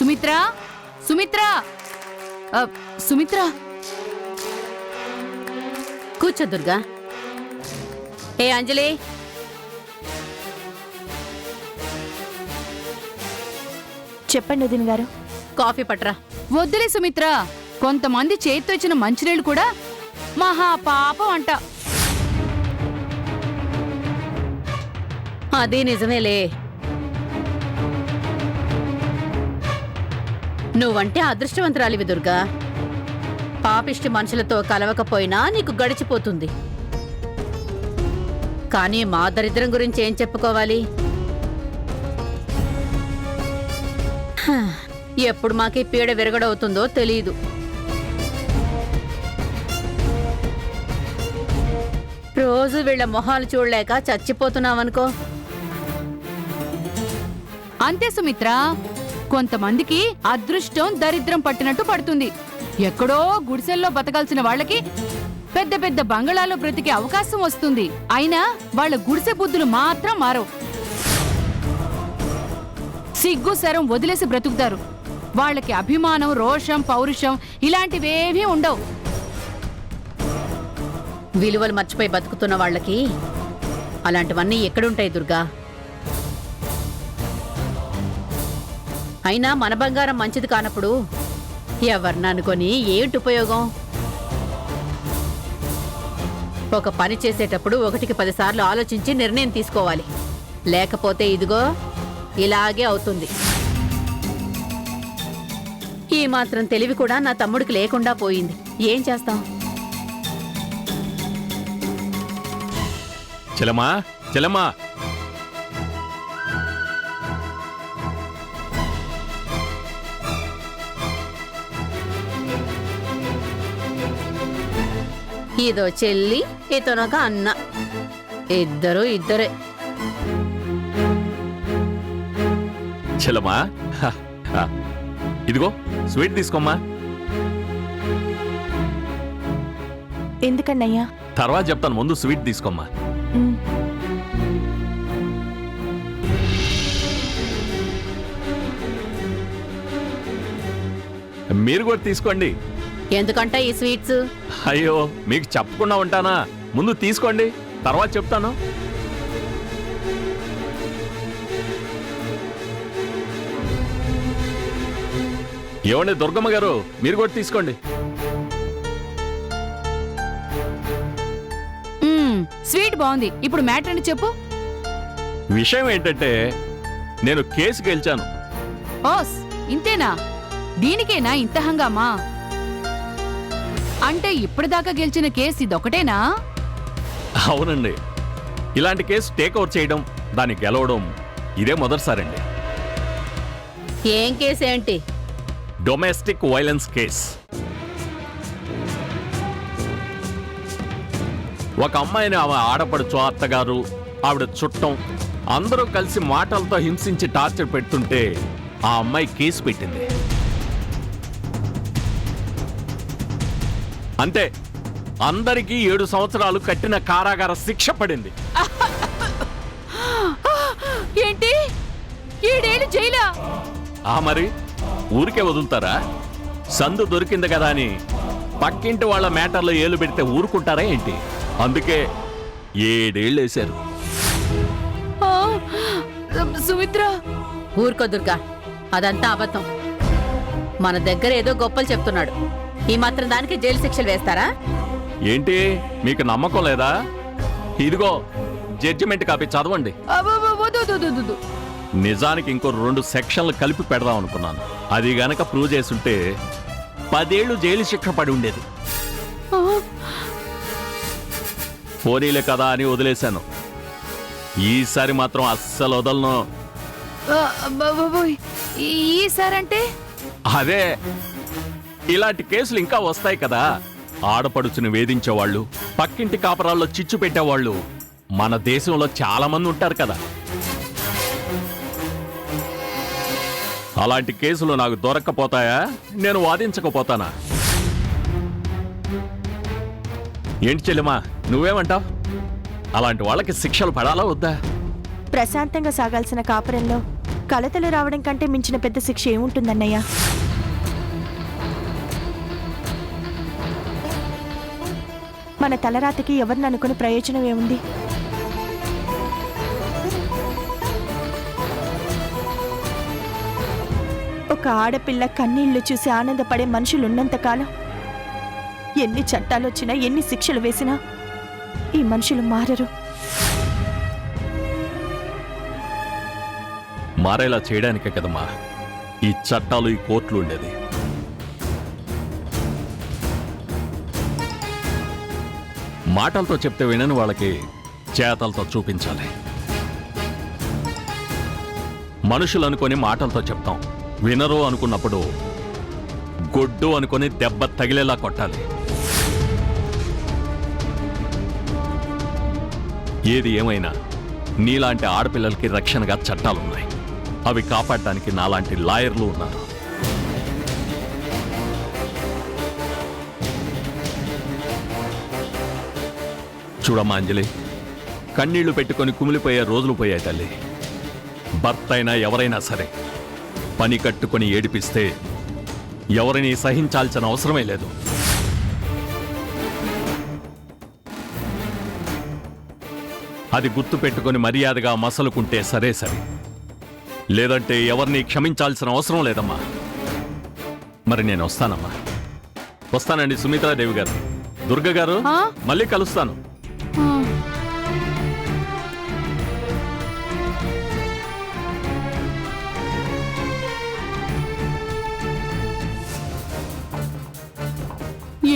సుమిత్ర సుమిత్ర సుమిత్ర కూర్చో దుర్గా. ఏ అంజలి, చెప్పండి వదిన గారు. కాఫీ పట్రా. వద్దులే సుమిత్ర, కొంతమంది చేతితో ఇచ్చిన మంచినీళ్ళు కూడా మహా పాపం అంట. అది నిజమేలే. నువ్వంటే అదృష్టవంతురాలివి దుర్గా. పాపిష్టి మనుషులతో కలవకపోయినా నీకు గడిచిపోతుంది. కానీ మా దరిద్రం గురించి ఏం చెప్పుకోవాలి? ఎప్పుడు మాకి పీడ విరగడవుతుందో తెలీదు. రోజు వీళ్ళ మొహాలు చూడలేక చచ్చిపోతున్నావనుకో. అంతే సుమిత్ర, కొంతమందికి అదృష్టం దరిద్రం పట్టినట్టు పడుతుంది. ఎక్కడో గుడిసెల్లో బతకాల్సిన వాళ్ళకి పెద్ద పెద్ద బంగళాలో బ్రతికే అవకాశం వస్తుంది. అయినా వాళ్ళ గుడిసె బుద్ధులు మాత్రం మారవు. సిగ్గు శరం వదిలేసి బ్రతుకుతారు. వాళ్ళకి అభిమానం, రోషం, పౌరుషం ఇలాంటివేవీ ఉండవు. విలువలు మర్చిపోయి బతుకుతున్న వాళ్ళకి అలాంటివన్నీ ఎక్కడుంటాయి దుర్గా? అయినా మన బంగారం మంచిది కానప్పుడు ఎవరిని అనుకొని ఏంటి ఉపయోగం? ఒక పని చేసేటప్పుడు 1కి 10 సార్లు ఆలోచించి నిర్ణయం తీసుకోవాలి. లేకపోతే ఇదిగో ఇలాగే అవుతుంది. ఈ మాత్రం తెలివి కూడా నా తమ్ముడికి లేకుండా పోయింది. ఏం చేస్తాం? చెలమా చెలమా, ఇదో చెల్లి, ఇతనొక అన్న. ఇద్దరే. చెలమా ఇదిగో స్వీట్ తీసుకోమ్మా. ఎందుకన్నయ్యా? తర్వాత చెప్తాను, ముందు స్వీట్ తీసుకోమ్మా. ఉమ్, మీరు కూడా తీసుకోండి. ఎందుకంటే ఈ స్వీట్స్ అయ్యో, మీకు చెప్పకుండా ఉంటానా? ముందు తీసుకోండి, తర్వాత చెప్తాను. ఏమండి దుర్గమ్మ గారు, మీరు కూడా తీసుకోండి. స్వీట్ బాగుంది. ఇప్పుడు మ్యాటర్ అని చెప్పు. విషయం ఏంటంటే, నేను కేసు గెలిచాను. ఓస్, ఇంతేనా? దీనికేనా ఇంత హంగామా? అంటే ఇప్పటిదాకా గెలిచిన కేసు ఇదొకటేనా? అవునండి, ఇలాంటి కేసు టేక్ఓవర్ చేయడం, దాన్ని గెలవడం ఇదే మొదటిసారండి. ఏం కేసేంటి? Domestic violence case. ఒక అమ్మాయిని ఆమె ఆడపడుచు, అత్తగారు, ఆవిడ చుట్టం అందరూ కలిసి మాటలతో హింసించి టార్చర్ పెడుతుంటే ఆ అమ్మాయి కేసు పెట్టింది. అంతే, అందరికీ 7 సంవత్సరాలు కట్టిన కారాగార శిక్ష పడింది. ఏంటి, 7 ఏళ్ళు జైలా? మరి ఊరికే వదులుతారా? సందు దొరికింది కదా అని పక్కింటి వాళ్ళ మేటర్లో ఏలు పెడితే ఊరుకుంటారా ఏంటి? అందుకే 7 ఏళ్ళు వేశారు. సుమిత్ర, ఊరుకో దుర్గా, అదంతా అబద్ధం. మన దగ్గర ఏదో గొప్పలు చెప్తున్నాడు. ఈ మాత్రం దానికి జైలు శిక్షలు వేస్తారా? ఏంటి, మీకు నమ్మకం లేదా? ఇదిగో జడ్జిమెంట్ కాపీ చదవండి. నిజానికి ఇంకో 2 సెక్షన్లు కలిపి పెడదాం అనుకున్నాను. అది గనక ప్రూవ్ చేసుంటే 10 ఏళ్ళు జైలు శిక్ష పడి ఉండేది. పోనీలే కదా అని వదిలేశాను. ఈసారి మాత్రం అస్సలు వదలను. ఈసారంటే అదే, ఇలాంటి కేసులు ఇంకా వస్తాయి కదా. ఆడపడుచుని వేధించేవాళ్ళు, పక్కింటి కాపరాల్లో చిచ్చు పెట్టేవాళ్ళు మన దేశంలో చాలా మంది ఉంటారు కదా. అలాంటి కేసులు నాకు దొరక్కపోతాయా? నేను వాదించకపోతానా? ఏంటి చెల్లెమా, నువ్వేమంటావ్? అలాంటి వాళ్ళకి శిక్షలు పడాలా వద్దా? ప్రశాంతంగా సాగాల్సిన కాపురంలో కలతలు రావడం కంటే మించిన పెద్ద శిక్ష ఏముంటుందన్నయ్య? మన తలరాతకి ఎవరిని అనుకుని ప్రయోజనం ఏముంది? ఒక ఆడపిల్ల కన్నీళ్లు చూసి ఆనందపడే మనుషులున్నంతకాలం ఎన్ని చట్టాలొచ్చినా ఎన్ని శిక్షలు వేసినా ఈ మనుషులు మారరు. మారేలా చేయడానికే కదమ్మా ఈ చట్టాలు, ఈ కోర్టులు ఉండేది. మాటలతో చెప్తే వినని వాళ్ళకి చేతలతో చూపించాలి. మనుషులు అనుకొని మాటలతో చెప్తాం, వినరు అనుకున్నప్పుడు గొడ్డు అనుకొని దెబ్బ తగిలేలా కొట్టాలి. ఏది ఏమైనా నీలాంటి ఆడపిల్లలకి రక్షణగా చట్టాలున్నాయి. అవి కాపాడడానికి నాలాంటి లాయర్లు ఉన్నారు. చూడమ్మా అంజలి, కన్నీళ్లు పెట్టుకొని కుమిలిపోయే రోజులు పోయాయి తల్లి. భర్త అయినా ఎవరైనా సరే పని కట్టుకొని ఏడిపిస్తే ఎవరిని సహించాల్సిన అవసరమే లేదు. అది గుర్తు పెట్టుకొని మర్యాదగా మసలుకుంటే సరే సరే, లేదంటే ఎవరిని క్షమించాల్సిన అవసరం లేదమ్మా. మరి నేను వస్తానమ్మా. వస్తానండి సుమిత్రాదేవి గారు. దుర్గ గారు, ఆ? మళ్ళీ కలుస్తాను. ఆ.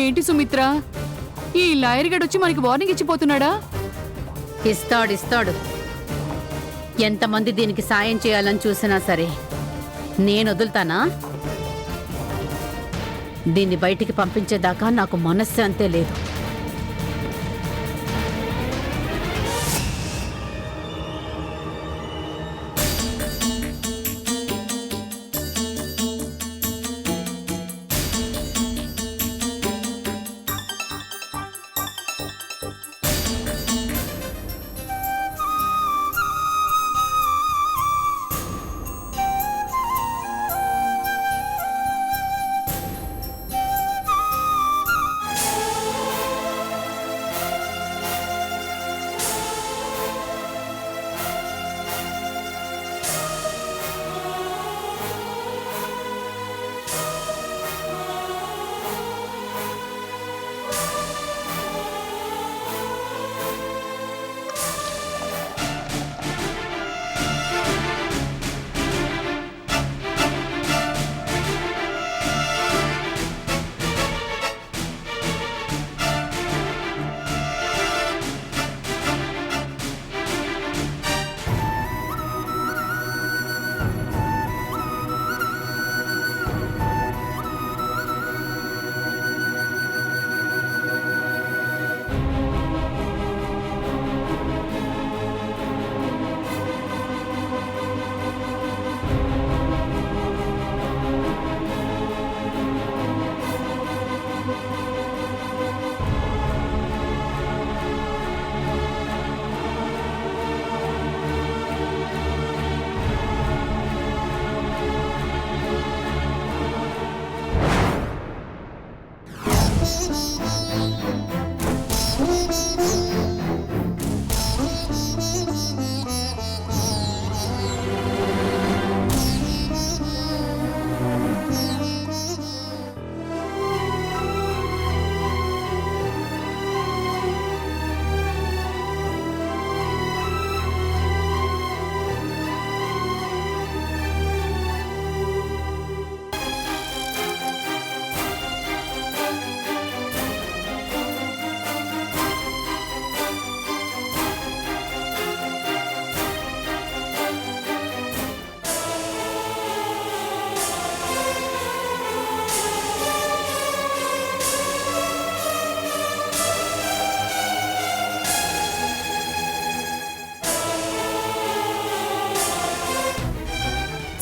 ఏంటి సుమిత్ర, ఈ లాయర్ గడు వచ్చి మనకి వార్నింగ్ ఇచ్చిపోతున్నాడా? ఇస్తాడు. ఎంతమంది దీనికి సాయం చేయాలని చూసినా సరే నేను వదులుతానా? దీన్ని బయటికి పంపించేదాకా నాకు మనశ్శాంతే లేదు.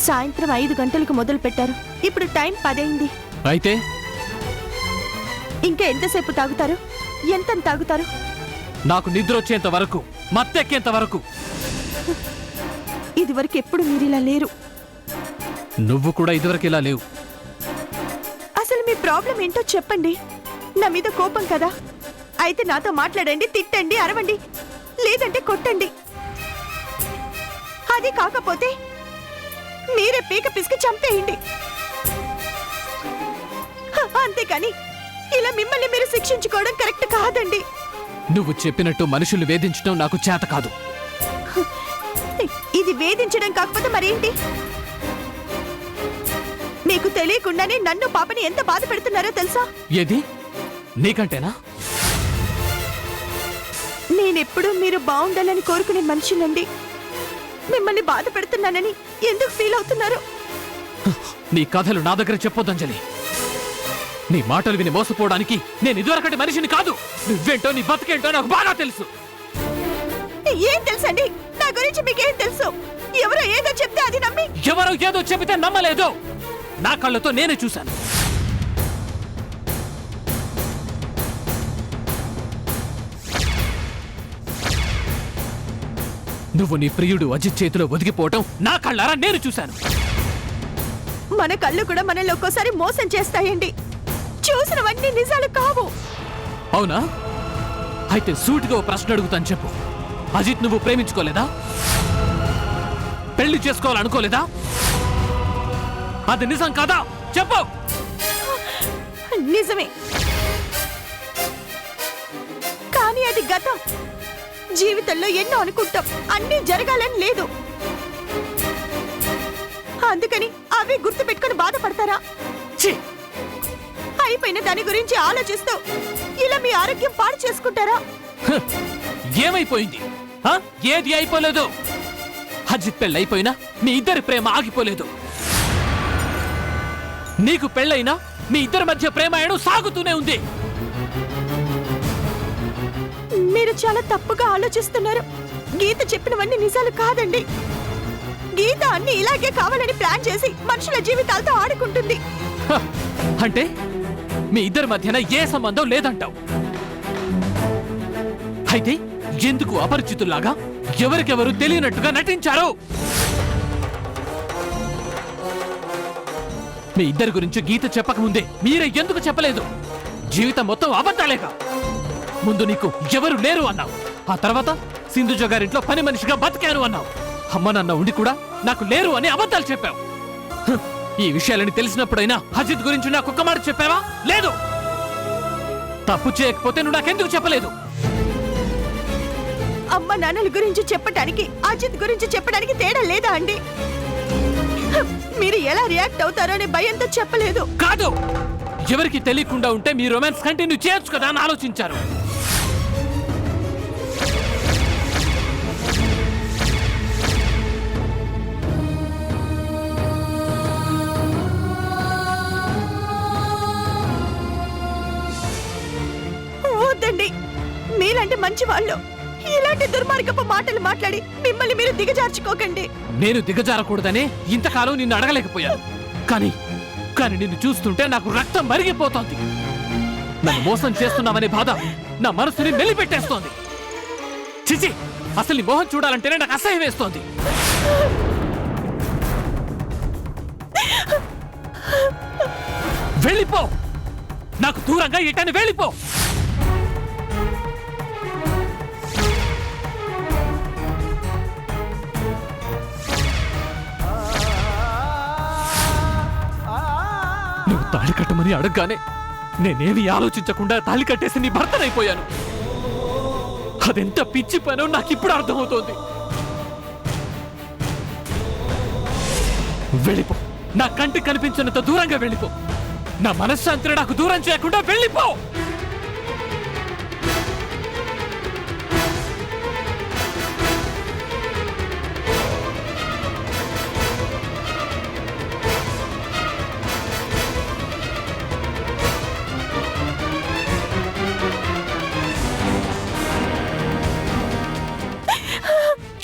సాయంత్రం 5 గంటలకు మొదలు పెట్టారు. ఇప్పుడు టైం 10 అయింది. అయితే ఇంకా ఎంతసేపు తాగుతారు? ఎంత తాగుతారు? నాకు నిద్ర వచ్చేంత వరకు, మత్తెక్కేంత వరకు. ఇదివరకు ఎప్పుడు మీరిలా లేరు. నువ్వు కూడా ఇదివరకు ఇలా లేవు. అసలు మీ ప్రాబ్లం ఏంటో చెప్పండి. నా మీద కోపం కదా, అయితే నాతో మాట్లాడండి, తిట్టండి, అరవండి, లేదంటే కొట్టండి. అది కాకపోతే మీరే పీక పిసికి చంపేయండి. అంతేకాని ఇలా మిమ్మల్ని మీరు శిక్షించుకోవడం కరెక్ట్ కాదండి. నువ్వు చెప్పినట్టు మనుషులు వేధించడం నాకు చేత కాదు. ఇది వేధించడం కాకపోతే మరేంటి? మీకు తెలియకుండానే నన్ను పాపని ఎంత బాధ పెడుతున్నారో తెలుసా? ఏది నీకంటేనా? నేనెప్పుడు మీరు బాగుండాలని కోరుకునే మనిషినండి. మిమ్మల్ని బాధ పెడుతున్నానని ఎందుకు ఫీల్ అవుతున్నారు? నీ కథలు నా దగ్గర చెప్పొద్దంజలి. నీ మాటలు విని మోసపోవడానికి నేను ఇదివరకటి మనిషిని కాదు. నువ్వేంటో నీ బతికేంటో నాకు బాగా తెలుసు. ఏం తెలుసండి? నా గురించి మీకేం తెలుసు? ఎవరో ఏదో చెప్తే అది నమ్మి ఎవరో ఏదో చెబితే నమ్మలేదు. నా కళ్ళతో నేనే చూశాను. నువ్వు నీ ప్రియుడు అజిత్ చేతిలో ఒదిగిపోవటం నా కళ్ళారా నేను చూశాను. మన కళ్ళు కూడా మనల్ని ఒక్కోసారి మోసం చేస్తాయండి. చూసినవన్నీ నిజాలు కావు. అవునా? అయితే సూటిగా ఓ ప్రశ్న అడుగుతాను, చెప్పు. అజిత్ నువ్వు ప్రేమించుకోలేదా? పెళ్లి చేసుకోవాలనుకోలేదా? అది నిజం కాదా? చెప్పు. నిజమే, కానీ అది గతం. జీవితంలో ఎన్నో అనుకుంటాం, అన్నీ జరగాలని లేదు. అందుకని అవి గుర్తు పెట్టుకుని బాధపడతారా? ఛీ! అయిపోయిన దాని గురించి ఆలోచిస్తూ ఇలా మీ ఆరోగ్యం పాడు చేసుకుంటారా? హ! ఏమైపోయింది? హ? ఏది అయిపోలేదు. అజిత్ పెళ్ళైపోయినా మీ ఇద్దరి ప్రేమ ఆగిపోలేదు. నీకు పెళ్ళైనా మీ ఇద్దరి మధ్య ప్రేమాయణం సాగుతూనే ఉంది. మీరు చాలా తప్పుగా ఆలోచిస్తున్నారు. గీత చెప్పినవన్నీ నిజాలు కాదండి. గీత అన్ని ఇలాగే కావాలని ప్లాన్ చేసి మనుషుల జీవితాలతో ఆడుకుంటుంది. హ! అంటే మీ ఇద్దరి మధ్యన ఏ సంబంధం లేదంటావు? అయితే ఎందుకు అపరిచితుల్లాగా ఎవరికెవరు తెలియనట్టుగా నటించారు? మీ ఇద్దరి గురించి గీత చెప్పకముందే మీరే ఎందుకు చెప్పలేదు? జీవితం మొత్తం అబద్ధాలేగా. ముందు నీకు ఎవరు లేరు అన్నావు, ఆ తర్వాత సింధుజ గారింట్లో పని మనిషిగా బతికాను అన్నావు. అమ్మ నాన్న ఉండి కూడా నాకు లేరు అని అబద్ధాలు చెప్పావు. హ్! ఈ విషయాలని తెలిసినప్పుడైనా అజిత్ గురించి నాకు ఒక్క మాట చెప్పావా? లేదు. తప్పు చేయకపోతే నువ్వు నాకెందుకు చెప్పలేదు? అమ్మ నాన్నల గురించి చెప్పడానికి అజిత్ గురించి చెప్పడానికి తేడా లేదా అండి? మీరు ఎలా రియాక్ట్ అవుతారో అనే భయంతో చెప్పలేదు. కాదు, ఎవరికి తెలియకుండా ఉంటే మీ రొమాన్స్ కంటిన్యూ చేయొచ్చు కదా అని ఆలోచించారు. వద్దండి, మీలాంటి మంచి వాళ్ళు ఇలాంటి దుర్మార్గపు మాటలు మాట్లాడి మిమ్మల్ని మీరు దిగజార్చుకోకండి. నేను దిగజారకూడదనే ఇంతకాలం నిన్ను అడగలేకపోయాను. కానీ నిన్ను చూస్తుంటే నాకు రక్తం మరిగిపోతోంది. నన్ను మోసం చేస్తున్నావనే బాధ నా మనసుని మెలిపెట్టేస్తోంది. చిచి, అసలు నీ మోహం చూడాలంటేనే నాకు అసహ్యం వేస్తోంది. వెళ్ళిపో, నాకు దూరంగా ఇటని వెళ్ళిపో. నువ్వు తాళి కట్టమని అడగగానే నేనేమి ఆలోచించకుండా తాళి కట్టేసి నీ భర్తనైపోయాను. అదెంత పిచ్చి పనో నాకు ఇప్పుడు అర్థమవుతోంది. వెళ్ళిపో, నా కంటికి కనిపించినంత దూరంగా వెళ్ళిపో. నా మనశ్శాంతిని నాకు దూరం చేయకుండా వెళ్ళిపో.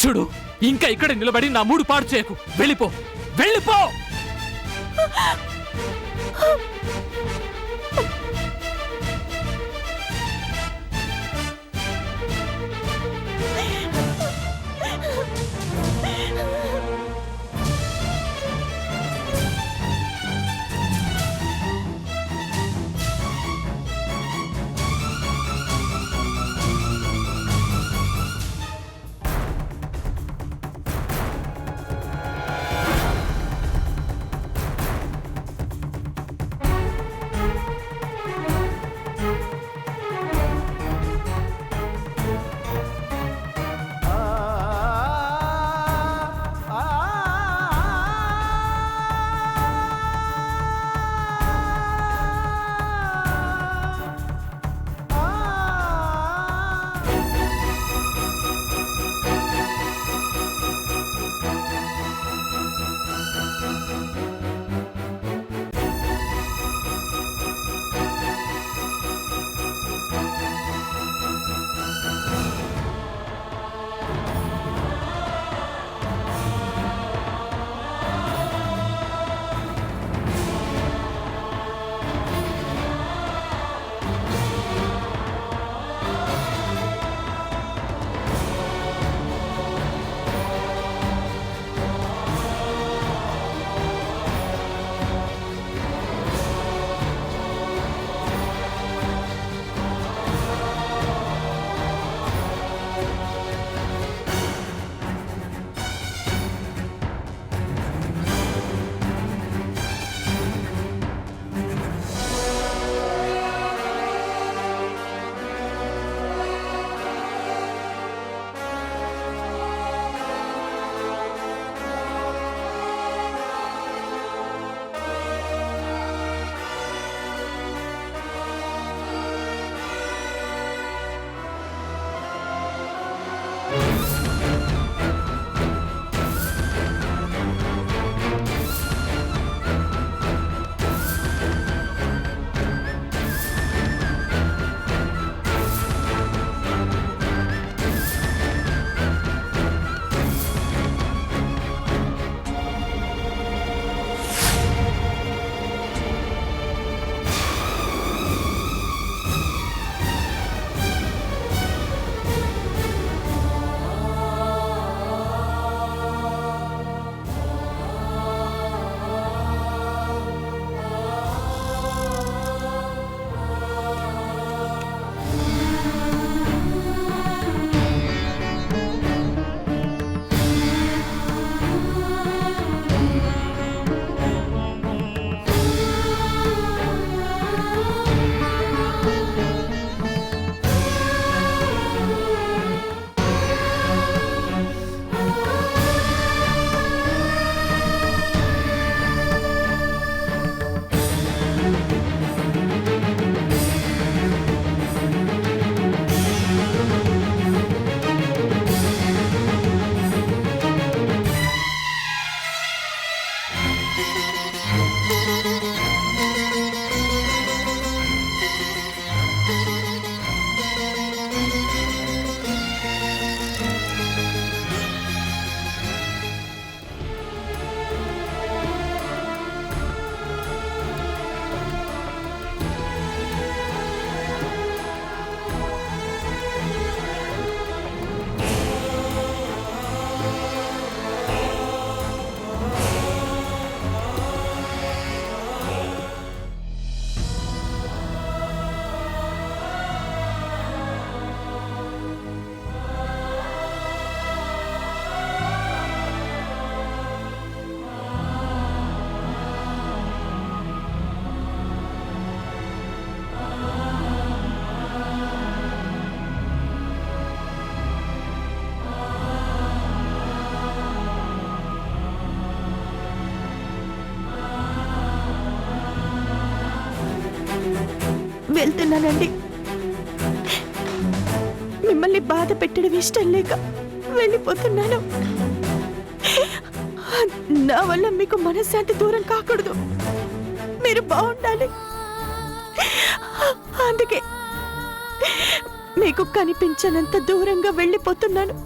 చూడు, ఇంకా ఇక్కడ నిలబడి నా మూడు పాడు చేయకు. వెళ్ళిపో, వెళ్ళిపో. వెళ్తున్నానండి. మిమ్మల్ని బాధ పెట్టడం ఇష్టం లేక వెళ్ళిపోతున్నాను. నా వల్ల మీకు మనశ్శాంతి దూరం కాకూడదు. మీరు బాగుండాలి. అందుకే మీకు కనిపించనంత దూరంగా వెళ్ళిపోతున్నాను.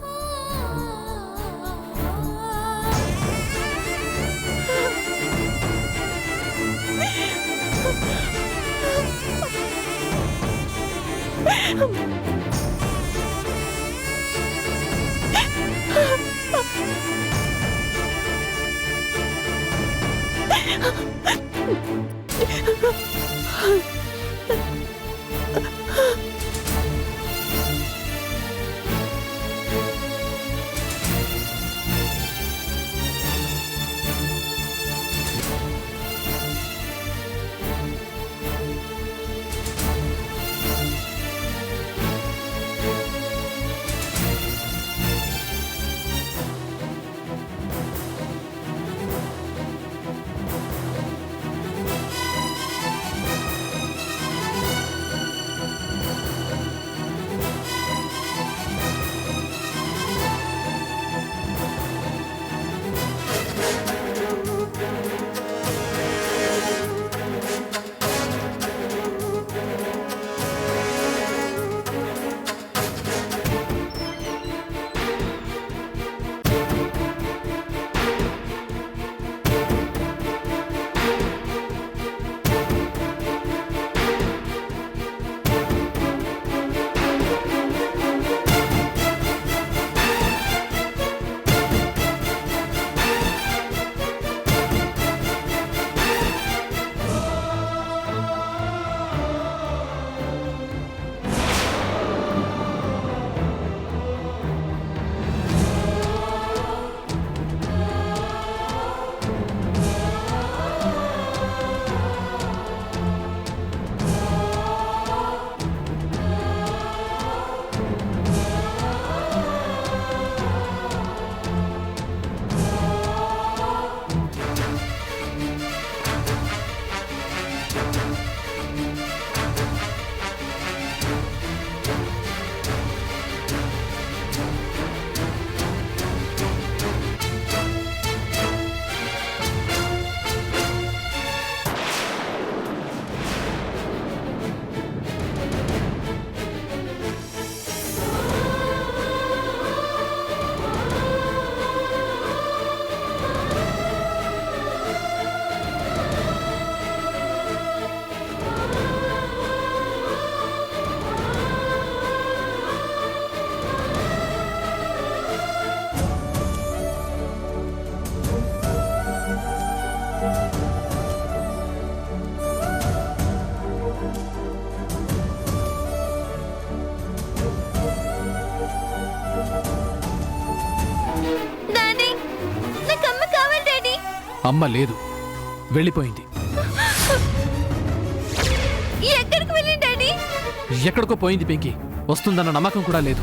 అమ్మ లేదు, వెళ్ళిపోయింది. ఎక్కడికి వెళ్ళింది డాడీ? ఎక్కడికో పోయింది పింకీ. వస్తుందన్న నమ్మకం కూడా లేదు.